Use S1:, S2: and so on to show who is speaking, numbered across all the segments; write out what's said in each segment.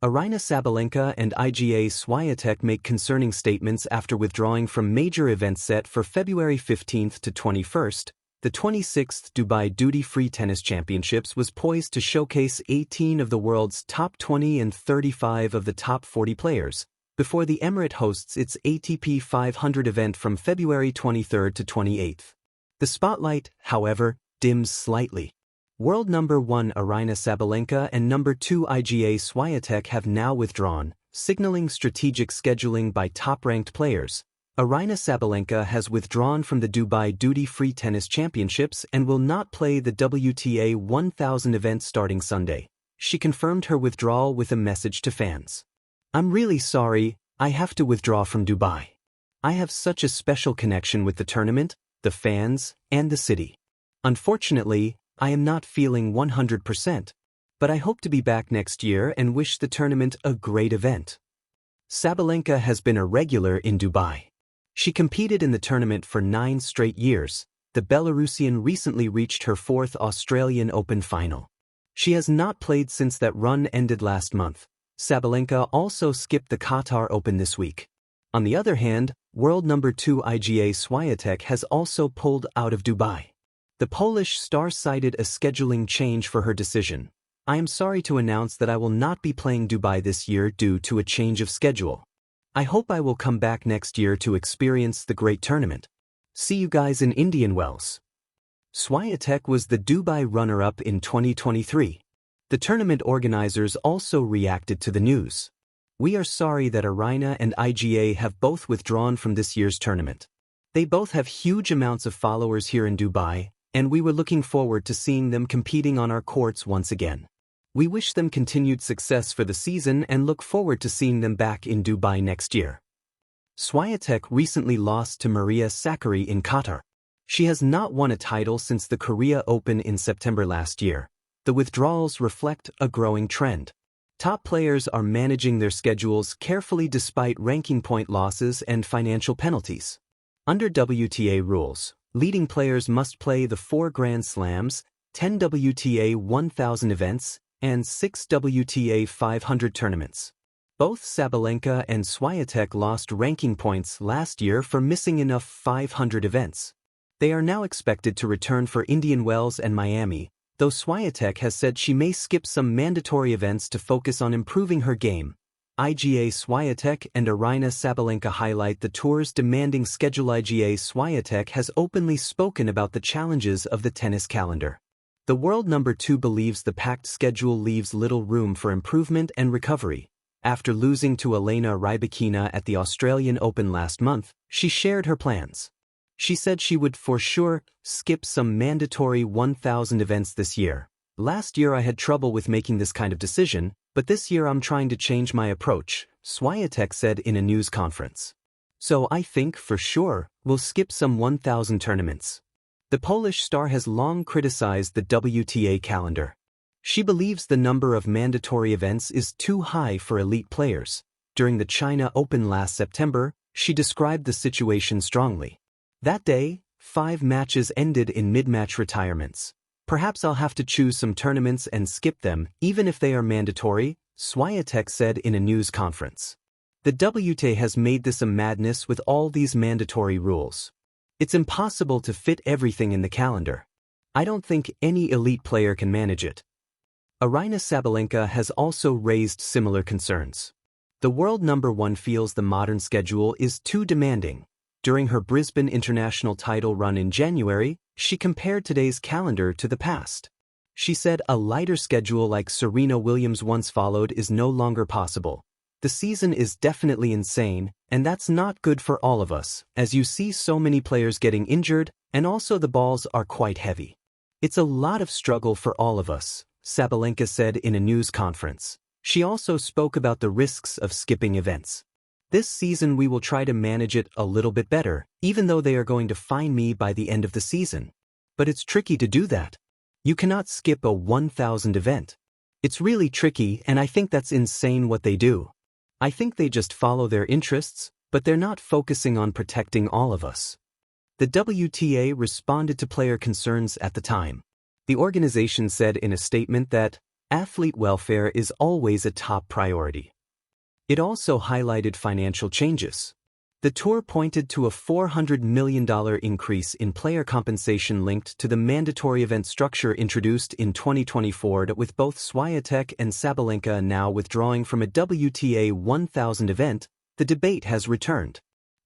S1: Aryna Sabalenka and Iga Swiatek make concerning statements after withdrawing from major events set for February 15th to 21st. The 26th Dubai Duty-Free Tennis Championships was poised to showcase 18 of the world's top 20 and 35 of the top 40 players, before the Emirate hosts its ATP 500 event from February 23rd to 28th. The spotlight, however, dims slightly. World number 1 Aryna Sabalenka and number 2 Iga Swiatek have now withdrawn, signaling strategic scheduling by top-ranked players. Aryna Sabalenka has withdrawn from the Dubai Duty-Free Tennis Championships and will not play the WTA 1000 event starting Sunday. She confirmed her withdrawal with a message to fans. "I'm really sorry, I have to withdraw from Dubai. I have such a special connection with the tournament, the fans, and the city. Unfortunately, I am not feeling 100%, but I hope to be back next year and wish the tournament a great event." Sabalenka has been a regular in Dubai. She competed in the tournament for 9 straight years. The Belarusian recently reached her 4th Australian Open final. She has not played since that run ended last month. Sabalenka also skipped the Qatar Open this week. On the other hand, world number 2 Iga Swiatek has also pulled out of Dubai. The Polish star cited a scheduling change for her decision. "I am sorry to announce that I will not be playing Dubai this year due to a change of schedule. I hope I will come back next year to experience the great tournament. See you guys in Indian Wells." Swiatek was the Dubai runner-up in 2023. The tournament organizers also reacted to the news. "We are sorry that Aryna and Iga have both withdrawn from this year's tournament. They both have huge amounts of followers here in Dubai, and we were looking forward to seeing them competing on our courts once again. We wish them continued success for the season and look forward to seeing them back in Dubai next year." Swiatek recently lost to Maria Sakkari in Qatar. She has not won a title since the Korea Open in September last year. The withdrawals reflect a growing trend. Top players are managing their schedules carefully despite ranking point losses and financial penalties. Under WTA rules, leading players must play the 4 Grand Slams, 10 WTA 1000 events, and 6 WTA 500 tournaments. Both Sabalenka and Swiatek lost ranking points last year for missing enough 500 events. They are now expected to return for Indian Wells and Miami, though Swiatek has said she may skip some mandatory events to focus on improving her game. Iga Swiatek and Aryna Sabalenka highlight the tour's demanding schedule. Iga Swiatek has openly spoken about the challenges of the tennis calendar. The world number 2 believes the packed schedule leaves little room for improvement and recovery. After losing to Elena Rybakina at the Australian Open last month, she shared her plans. She said she would for sure skip some mandatory 1000 events this year. "Last year I had trouble with making this kind of decision, but this year I'm trying to change my approach," Swiatek said in a news conference. "So I think, for sure, we'll skip some 1000 tournaments." The Polish star has long criticized the WTA calendar. She believes the number of mandatory events is too high for elite players. During the China Open last September, she described the situation strongly. "That day, 5 matches ended in mid-match retirements. Perhaps I'll have to choose some tournaments and skip them, even if they are mandatory," Swiatek said in a news conference. "The WTA has made this a madness with all these mandatory rules. It's impossible to fit everything in the calendar. I don't think any elite player can manage it." Aryna Sabalenka has also raised similar concerns. The world number 1 feels the modern schedule is too demanding. During her Brisbane International title run in January, she compared today's calendar to the past. She said a lighter schedule like Serena Williams once followed is no longer possible. "The season is definitely insane, and that's not good for all of us, as you see so many players getting injured, and also the balls are quite heavy. It's a lot of struggle for all of us," Sabalenka said in a news conference. She also spoke about the risks of skipping events. "This season we will try to manage it a little bit better, even though they are going to fine me by the end of the season. But it's tricky to do that. You cannot skip a 1000 event. It's really tricky, and I think that's insane what they do. I think they just follow their interests, but they're not focusing on protecting all of us." The WTA responded to player concerns at the time. The organization said in a statement that, athlete welfare is always a top priority. It also highlighted financial changes. The tour pointed to a $400 million increase in player compensation linked to the mandatory event structure introduced in 2024, with both Swiatek and Sabalenka now withdrawing from a WTA 1000 event. The debate has returned.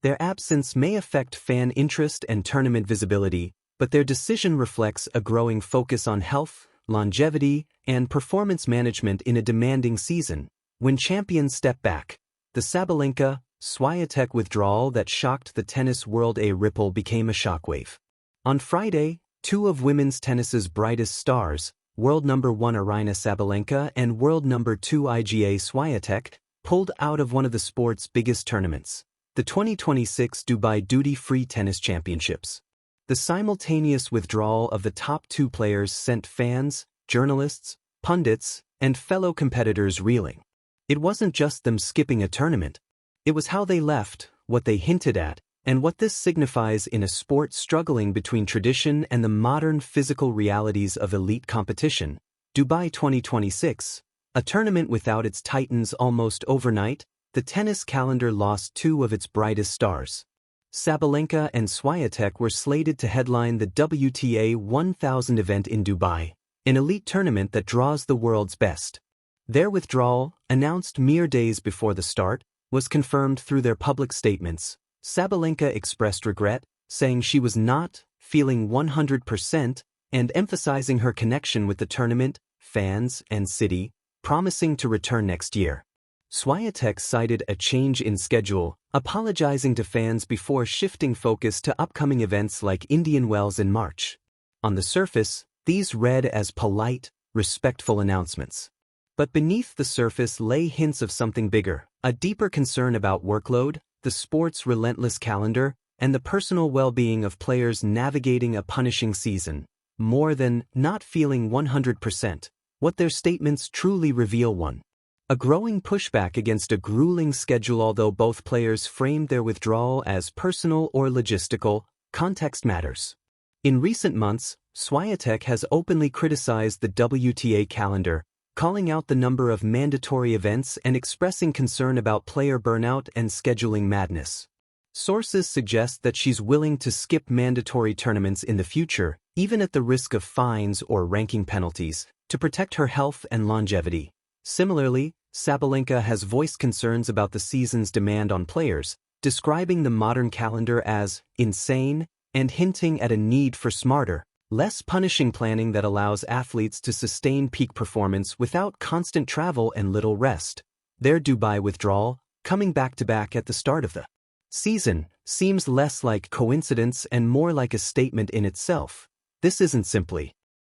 S1: Their absence may affect fan interest and tournament visibility, but their decision reflects a growing focus on health, longevity, and performance management in a demanding season. When champions step back, the Sabalenka-Swiatek withdrawal that shocked the tennis world a ripple became a shockwave. On Friday, two of women's tennis's brightest stars, world number 1 Aryna Sabalenka and world number 2 Iga Swiatek, pulled out of one of the sport's biggest tournaments, the 2026 Dubai Duty-Free Tennis Championships. The simultaneous withdrawal of the top two players sent fans, journalists, pundits, and fellow competitors reeling. It wasn't just them skipping a tournament. It was how they left, what they hinted at, and what this signifies in a sport struggling between tradition and the modern physical realities of elite competition. Dubai 2026, a tournament without its titans almost overnight, the tennis calendar lost two of its brightest stars. Sabalenka and Swiatek were slated to headline the WTA 1000 event in Dubai, an elite tournament that draws the world's best. Their withdrawal, announced mere days before the start, was confirmed through their public statements. Sabalenka expressed regret, saying she was not feeling 100% and emphasizing her connection with the tournament, fans, and city, promising to return next year. Swiatek cited a change in schedule, apologizing to fans before shifting focus to upcoming events like Indian Wells in March. On the surface, these read as polite, respectful announcements. But beneath the surface lay hints of something bigger, a deeper concern about workload, the sport's relentless calendar, and the personal well-being of players navigating a punishing season. More than not feeling 100%, what their statements truly reveal: one, a growing pushback against a grueling schedule. Although both players framed their withdrawal as personal or logistical, context matters. In recent months, Swiatek has openly criticized the WTA calendar, calling out the number of mandatory events and expressing concern about player burnout and scheduling madness. Sources suggest that she's willing to skip mandatory tournaments in the future, even at the risk of fines or ranking penalties, to protect her health and longevity. Similarly, Sabalenka has voiced concerns about the season's demand on players, describing the modern calendar as insane and hinting at a need for smarter, less punishing planning that allows athletes to sustain peak performance without constant travel and little rest. Their Dubai withdrawal, coming back-to-back at the start of the season, seems less like coincidence and more like a statement in itself. This isn't simply